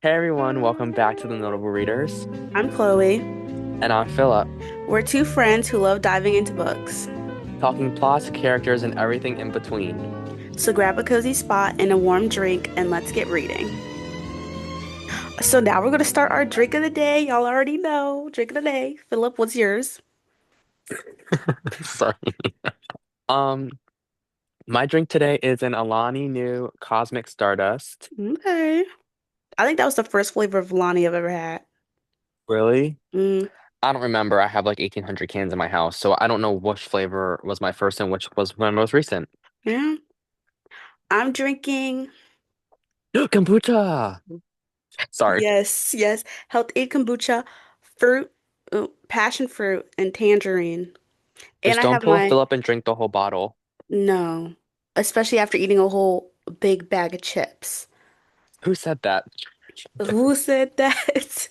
Hey everyone, welcome back to the Notable Readers. I'm Chloe. And I'm Philip, We're two friends who love diving into books. talking plots, characters, and everything in between. So grab a cozy spot and a warm drink and let's get reading. So now we're going to start our drink of the day. Y'all already know. Drink of the day. Philip, what's yours? Sorry. Um, my drink today is an Alani New Cosmic Stardust. Okay. I think that was the first flavor of Lonnie I've ever had. Really? Mm, I don't remember. I have like 1,800 cans in my house, so I don't know which flavor was my first and which was my most recent. yeah. I'm drinking, Kombucha! Sorry. yes, yes, Health Aid kombucha, fruit, passion fruit, and tangerine. And Just I don't have pull a my, fill up and drink the whole bottle. no, especially after eating a whole big bag of chips. Who said that? Who said that?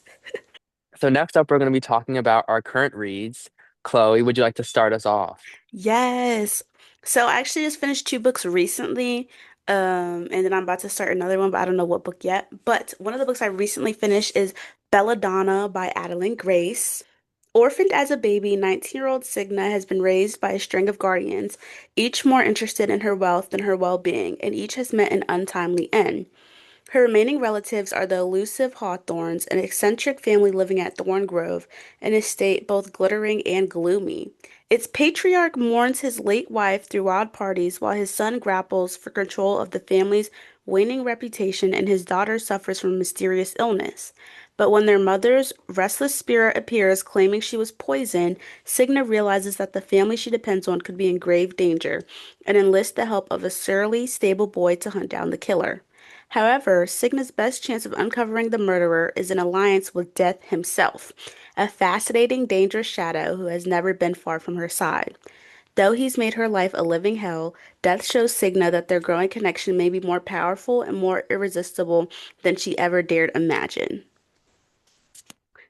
So next up, we're going to be talking about our current reads. Chloe, would you like to start us off? Yes. So I actually just finished two books recently. And then I'm about to start another one, but I don't know what book yet. But one of the books I recently finished is Belladonna by Adeline Grace. Orphaned as a baby, 19-year-old Signa has been raised by a string of guardians, each more interested in her wealth than her well-being, and each has met an untimely end. Her remaining relatives are the elusive Hawthorns, an eccentric family living at Thorngrove, an estate both glittering and gloomy. Its patriarch mourns his late wife through wild parties while his son grapples for control of the family's waning reputation and his daughter suffers from mysterious illness. But when their mother's restless spirit appears claiming she was poisoned, Signa realizes that the family she depends on could be in grave danger and enlists the help of a surly stable boy to hunt down the killer. However, Cigna's best chance of uncovering the murderer is an alliance with Death himself, a fascinating, dangerous shadow who has never been far from her side. Though he's made her life a living hell, Death shows Cigna that their growing connection may be more powerful and more irresistible than she ever dared imagine.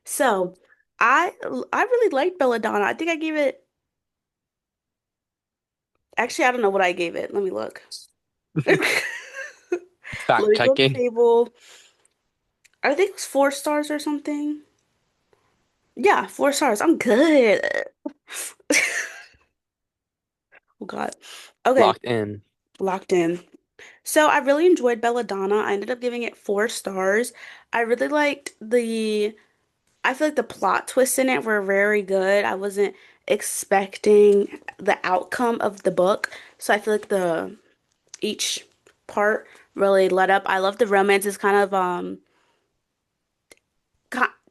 So, I really liked Belladonna. I think I gave it, actually, I don't know what I gave it. Let me look. Let Fact me go on the checking. table. I think it was 4 stars or something. Yeah, 4 stars. I'm good. Oh God. Okay, Locked in. locked in. So I really enjoyed Belladonna. I ended up giving it 4 stars. I really liked I feel like the plot twists in it were very good. I wasn't expecting the outcome of the book. So I feel like the each part really led up. I love the romance. It's kind of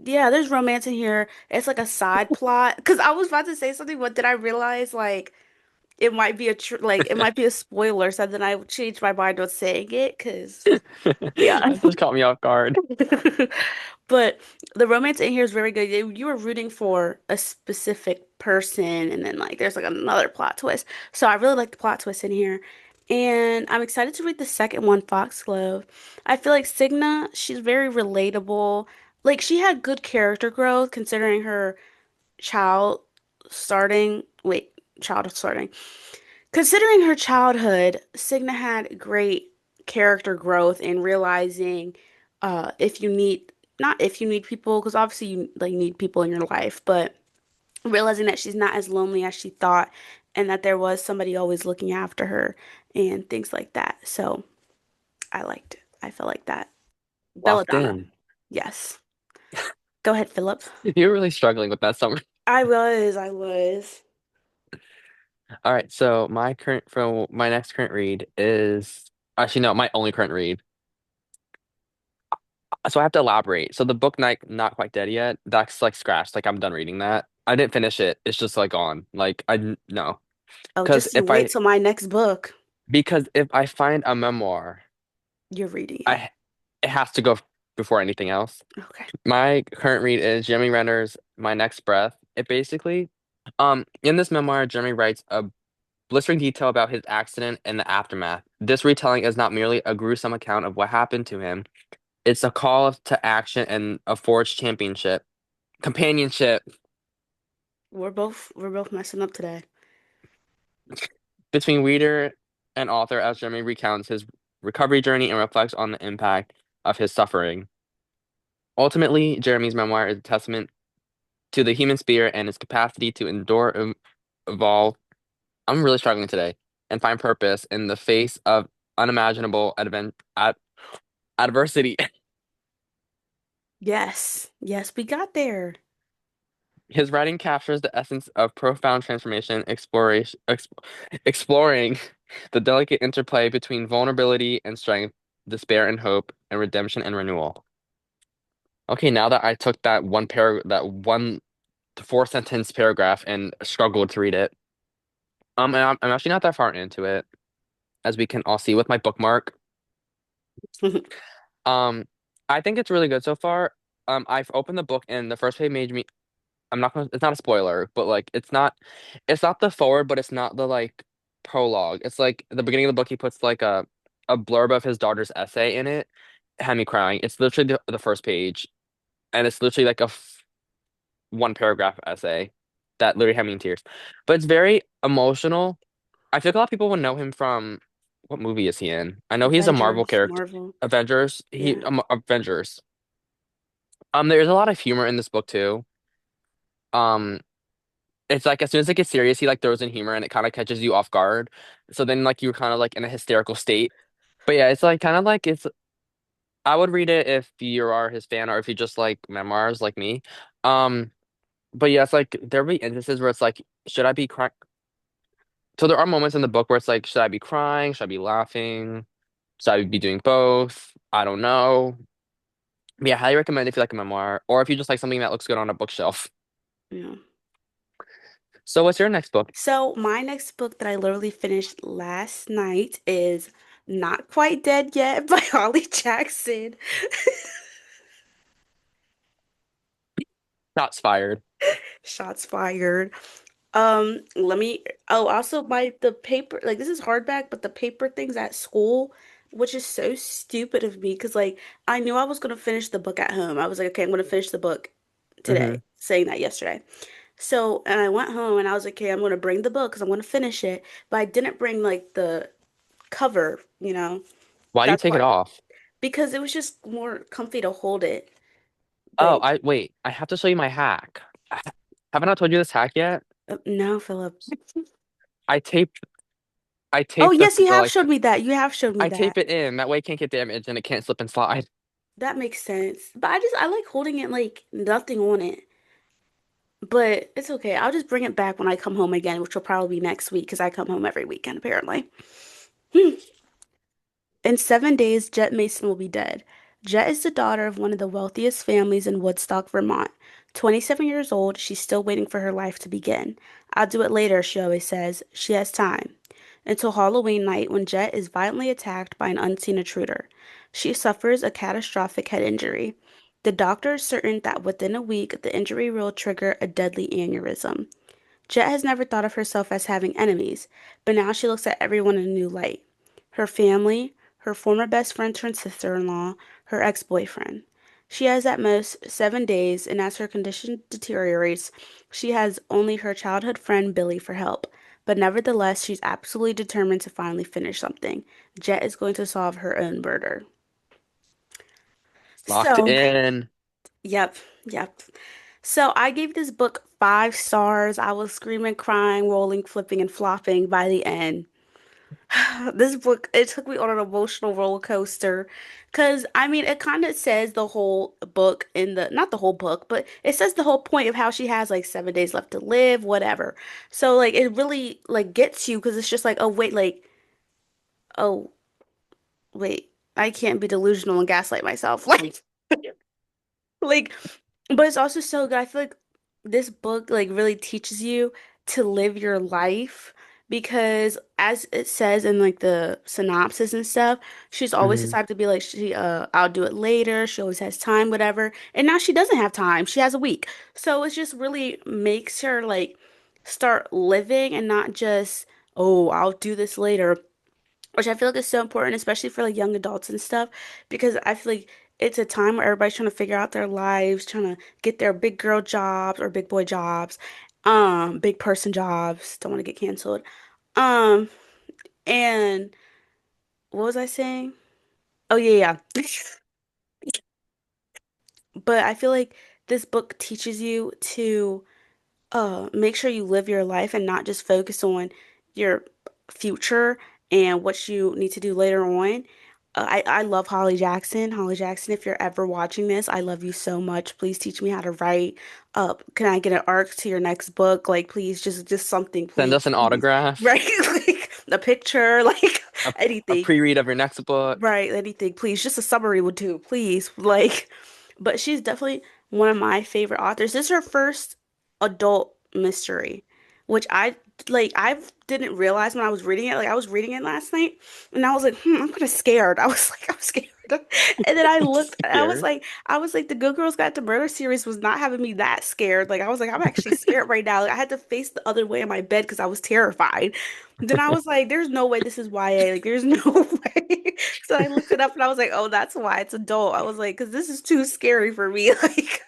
yeah, there's romance in here. It's like a side plot. Because I was about to say something, but did I realize like it might be a tr like it might be a spoiler, so then I changed my mind on saying it because yeah. That just caught me off guard. But the romance in here is very good. You were rooting for a specific person, and then like there's like another plot twist. So I really like the plot twist in here, and I'm excited to read the second one, Foxglove. I feel like Signa, she's very relatable. Like she had good character growth considering her child wait, child starting. Considering her childhood, Signa had great character growth in realizing if you need not if you need people, because obviously you like need people in your life, but realizing that she's not as lonely as she thought and that there was somebody always looking after her and things like that. So I liked it. I felt like that. Locked Belladonna. in. Yes. Go ahead, Philip. You're really struggling with that summer. I was. All right, so my next current read is actually no, my only current read. So I have to elaborate. So the book not quite dead yet. That's like scratched. Like I'm done reading that. I didn't finish it. It's just like on. Like I no. Oh, Because just you wait till my next book. if I find a memoir, You're reading it. I it has to go before anything else. Okay. My current read is Jeremy Renner's My Next Breath. It basically, in this memoir, Jeremy writes a blistering detail about his accident and the aftermath. This retelling is not merely a gruesome account of what happened to him. It's a call to action and a forged companionship We're both messing up today. between reader and author as Jeremy recounts his recovery journey and reflects on the impact of his suffering. Ultimately, Jeremy's memoir is a testament to the human spirit and its capacity to endure, evolve. I'm really struggling today and find purpose in the face of unimaginable adversity. Yes. Yes, we got there. His writing captures the essence of profound transformation, exploring the delicate interplay between vulnerability and strength, despair and hope, and redemption and renewal. Okay, now that I took that one four sentence paragraph and struggled to read it, and I'm actually not that far into it, as we can all see with my bookmark. Um, I think it's really good so far. I've opened the book and the first page made me. I'm not gonna. It's not a spoiler, but like, it's not the forward, but it's not the like prologue. It's like at the beginning of the book, he puts like a blurb of his daughter's essay in it. Had me crying. It's literally the first page, and it's literally like one paragraph essay that literally had me in tears. But it's very emotional. I feel like a lot of people would know him from what movie is he in? I know he's a Marvel Avengers, character. Marvel. Avengers. Yeah. Avengers. There's a lot of humor in this book too. Um, it's like as soon as it gets serious, he like throws in humor and it kind of catches you off guard. So then like you're kind of like in a hysterical state. But yeah, it's like kind of like it's I would read it if you are his fan or if you just like memoirs like me. Um, but yeah, it's like there'll be instances where it's like, should I be crying? So there are moments in the book where it's like, should I be crying? Should I be laughing? Should I be doing both? I don't know. But yeah, highly recommend if you like a memoir or if you just like something that looks good on a bookshelf. Yeah. So what's your next book? So my next book that I literally finished last night is Not Quite Dead Yet by Holly Jackson. Shots fired. Shots fired. Let me, also the paper, like this is hardback, but the paper things at school, which is so stupid of me, because like I knew I was gonna finish the book at home. I was like, okay, I'm gonna finish the book Hmm. today, saying that yesterday. So, and I went home and I was like, okay, I'm gonna bring the book because I'm gonna finish it, but I didn't bring like the cover, Why do you That's take why, it off? because it was just more comfy to hold it. Oh, Like, I have to show you my hack. Haven't I told you this hack yet? no, Philip. I tape I Oh, tape yes, you the have like showed me that. You have showed me I that. tape it in. That way it can't get damaged and it can't slip and slide. That makes sense. But I like holding it like nothing on it. But it's okay. I'll just bring it back when I come home again, which will probably be next week because I come home every weekend apparently. In 7 days, Jet Mason will be dead. Jet is the daughter of one of the wealthiest families in Woodstock, Vermont. 27 years old, she's still waiting for her life to begin. I'll do it later, she always says. She has time. Until Halloween night, when Jet is violently attacked by an unseen intruder. She suffers a catastrophic head injury. The doctor is certain that within a week, the injury will trigger a deadly aneurysm. Jet has never thought of herself as having enemies, but now she looks at everyone in a new light. Her family, her former best friend turned sister-in-law, her ex-boyfriend. She has at most 7 days, and as her condition deteriorates, she has only her childhood friend Billy for help. But nevertheless, she's absolutely determined to finally finish something. Jet is going to solve her own murder. Locked So, in. yep, yep. So I gave this book 5 stars. I was screaming, crying, rolling, flipping, and flopping by the end. This book, it took me on an emotional roller coaster. Because, I mean, it kind of says the whole book in the, not the whole book, but it says the whole point of how she has like 7 days left to live, whatever. So, like, it really, like, gets you because it's just like, oh, wait, I can't be delusional and gaslight myself. Like, but it's also so good. I feel like this book like really teaches you to live your life because as it says in like the synopsis and stuff, she's always the Hmm. type to be like I'll do it later. She always has time, whatever. And now she doesn't have time. She has a week. So it just really makes her like start living and not just, oh, I'll do this later, which I feel like is so important, especially for like young adults and stuff, because I feel like it's a time where everybody's trying to figure out their lives, trying to get their big girl jobs or big boy jobs, big person jobs. Don't want to get canceled. Um, and what was I saying? Oh yeah, yeah. but I feel like this book teaches you to make sure you live your life and not just focus on your future and what you need to do later on. I love Holly Jackson. Holly Jackson, if you're ever watching this, I love you so much. Please teach me how to write. Can I get an arc to your next book? Like, please, just something, Send please, us an please. autograph, Right? Like a picture, like a, a anything. pre-read of your next book. Right, anything, please. Just a summary would do, please. Like, but she's definitely one of my favorite authors. This is her first adult mystery, which I didn't realize when I was reading it. Like I was reading it last night and I was like, I'm kind of scared. I was like, I'm scared. And then I I'm looked, scared. I was like, the Good Girls Got to Murder series was not having me that scared. Like I was like, I'm actually scared right now. Like, I had to face the other way in my bed because I was terrified. Then I was like, there's no way this is YA. Like, there's no way. So I looked it up and I was like, oh, that's why it's adult. I was like, because this is too scary for me. Like,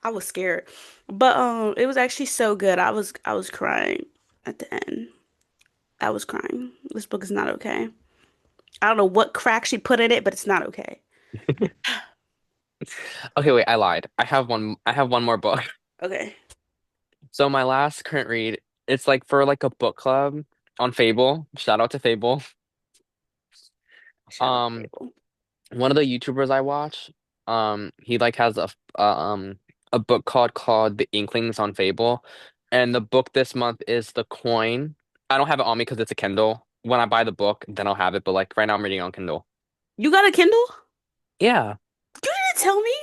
I was scared. But it was actually so good. I was crying at the end. I was crying. This book is not okay. I don't know what crack she put in it, but it's not okay. Okay, wait, I lied. I have one more book. Okay. So my last current read, it's like for like a book club on Fable. Shout out to Fable. Shout out to Um, Fable. one of the YouTubers I watch, he like has a book called The Inklings on Fable, and the book this month is The Coin. I don't have it on me because it's a Kindle. When I buy the book, then I'll have it. But like right now, I'm reading on Kindle. You got a Kindle? Yeah, You didn't tell me.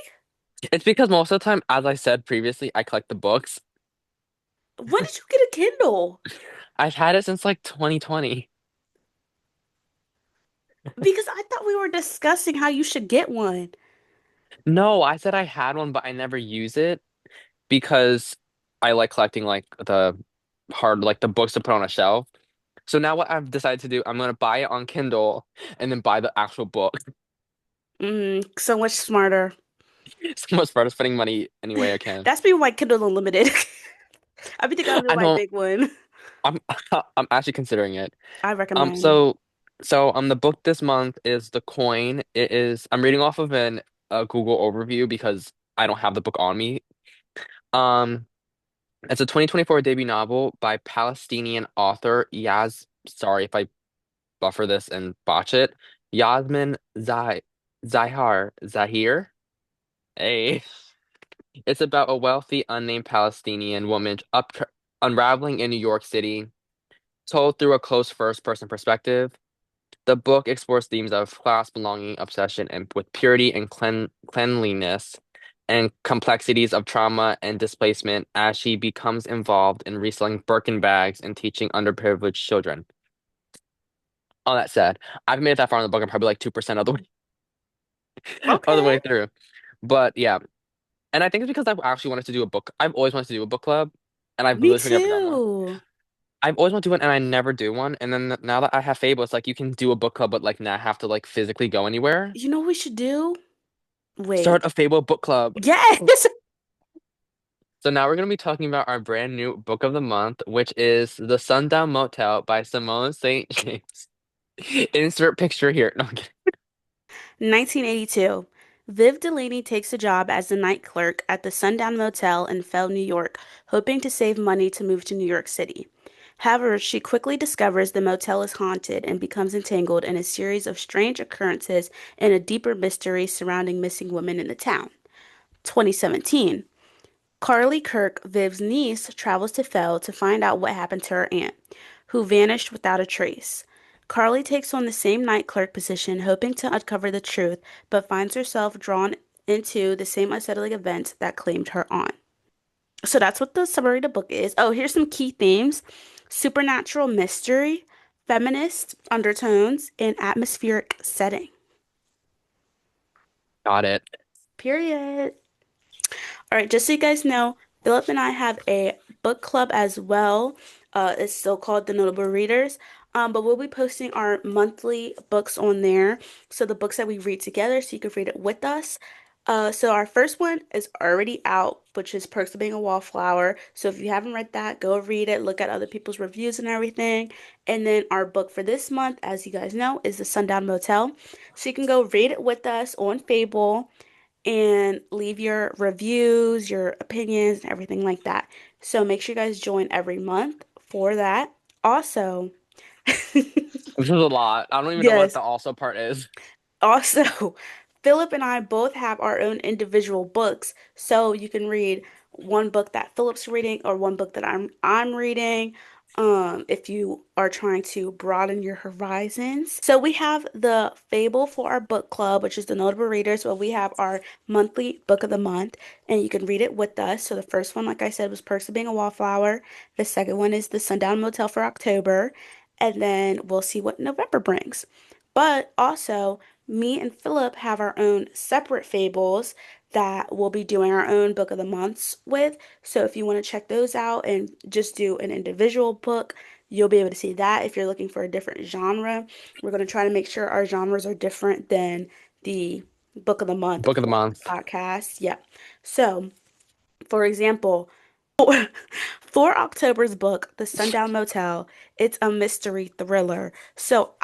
it's because most of the time, as I said previously, I collect the books. When did you get a Kindle? I've had it since like 2020. Because I thought we were discussing how you should get one. No, I said I had one, but I never use it because I like collecting like the books to put on a shelf. So now what I've decided to do, I'm gonna buy it on Kindle and then buy the actual book. So much smarter. It's the most part of spending money any way I can. That's me with my Kindle Unlimited. I be thinking I'll do I my know big one. I'm I'm actually considering it. I Um recommend. so the book this month is The Coin. I'm reading off of a Google overview because I don't have the book on me. Um it's a 2024 debut novel by Palestinian author sorry if I buffer this and botch it. Yasmin Zahir. Hey. It's about a wealthy, unnamed Palestinian woman unraveling in New York City, told through a close first-person perspective. The book explores themes of class, belonging, obsession, and with purity and cleanliness, and complexities of trauma and displacement as she becomes involved in reselling Birkin bags and teaching underprivileged children. All that said, I've made it that far in the book. I'm probably like 2% of the way of the Okay. way through. But yeah, and I think it's because I've actually wanted to do a book. I've always wanted to do a book club, and I've Me literally never done one. too. I've always wanted to do one, and I never do one. And then now that I have Fable, it's like you can do a book club, but like not have to like physically go anywhere. You know what we should do? Wait. Start a Fable book club. Yes. So now we're gonna be talking about our brand new book of the month, which is The Sundown Motel by Simone St. James. Insert picture here. No, I'm kidding. 1982. Viv Delaney takes a job as the night clerk at the Sundown Motel in Fell, New York, hoping to save money to move to New York City. However, she quickly discovers the motel is haunted and becomes entangled in a series of strange occurrences and a deeper mystery surrounding missing women in the town. 2017. Carly Kirk, Viv's niece, travels to Fell to find out what happened to her aunt, who vanished without a trace. Carly takes on the same night clerk position, hoping to uncover the truth, but finds herself drawn into the same unsettling events that claimed her aunt. So that's what the summary of the book is. Oh, here's some key themes: supernatural mystery, feminist undertones, and atmospheric setting. Got it. Period. All right, just so you guys know, Philip and I have a book club as well. It's still called The Notable Readers. But we'll be posting our monthly books on there. So the books that we read together, so you can read it with us. So our first one is already out, which is Perks of Being a Wallflower. So if you haven't read that, go read it, look at other people's reviews and everything. And then our book for this month, as you guys know, is The Sundown Motel. So you can go read it with us on Fable and leave your reviews, your opinions, and everything like that. So make sure you guys join every month for that. Also, This is a lot. I don't even know what yes, the also part is. also, Philip and I both have our own individual books, so you can read one book that Philip's reading or one book that I'm reading. If you are trying to broaden your horizons. So we have the Fable for our book club, which is the notable readers, where we have our monthly book of the month, and you can read it with us. So the first one, like I said, was Perks of Being a Wallflower. The second one is the Sundown Motel for October, and then we'll see what November brings. But also, me and Philip have our own separate fables that we'll be doing our own book of the months with. So if you want to check those out and just do an individual book, you'll be able to see that. If you're looking for a different genre, we're going to try to make sure our genres are different than the book of the month Book of the for month. the podcast. Yeah. So, for example, for October's book, The Sundown Motel, it's a mystery thriller. So,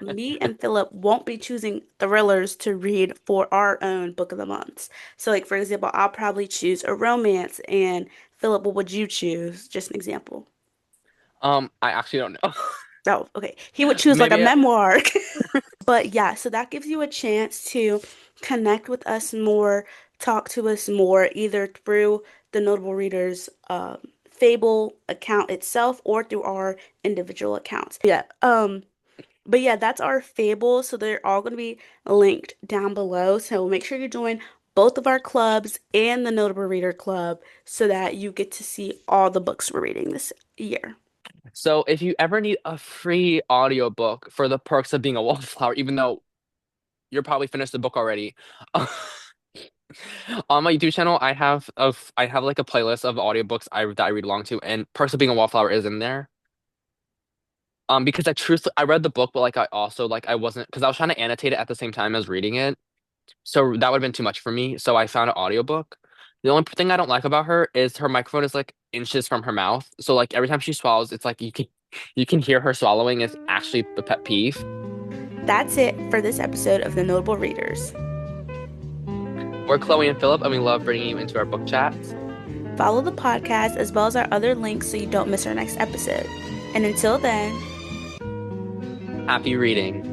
me and Philip won't be choosing thrillers to read for our own book of the months. So, like for example, I'll probably choose a romance, and Philip, what would you choose? Just an example. I actually don't know. Oh, okay. He would choose like a Maybe memoir. But yeah, so that gives you a chance to connect with us more, talk to us more, either through the Notable Readers Fable account itself or through our individual accounts. Yeah. But yeah, that's our Fable. So they're all going to be linked down below. So make sure you join both of our clubs and the Notable Reader Club so that you get to see all the books we're reading this year. so. If you ever need a free audiobook for the perks of being a wallflower, even though you're probably finished the book already, on my YouTube channel, I have like a playlist of audiobooks that I read along to, and perks of being a wallflower is in there. Because I read the book, but like I also like I wasn't because I was trying to annotate it at the same time as reading it. So that would have been too much for me. So I found an audiobook. The only thing I don't like about her is her microphone is like inches from her mouth. So like every time she swallows, it's like you can hear her swallowing. It's actually the pet peeve. That's it for this episode of the Notable Readers. We're Chloe and Philip, and we love bringing you into our book chats. Follow the podcast as well as our other links so you don't miss our next episode. And until then, Happy reading.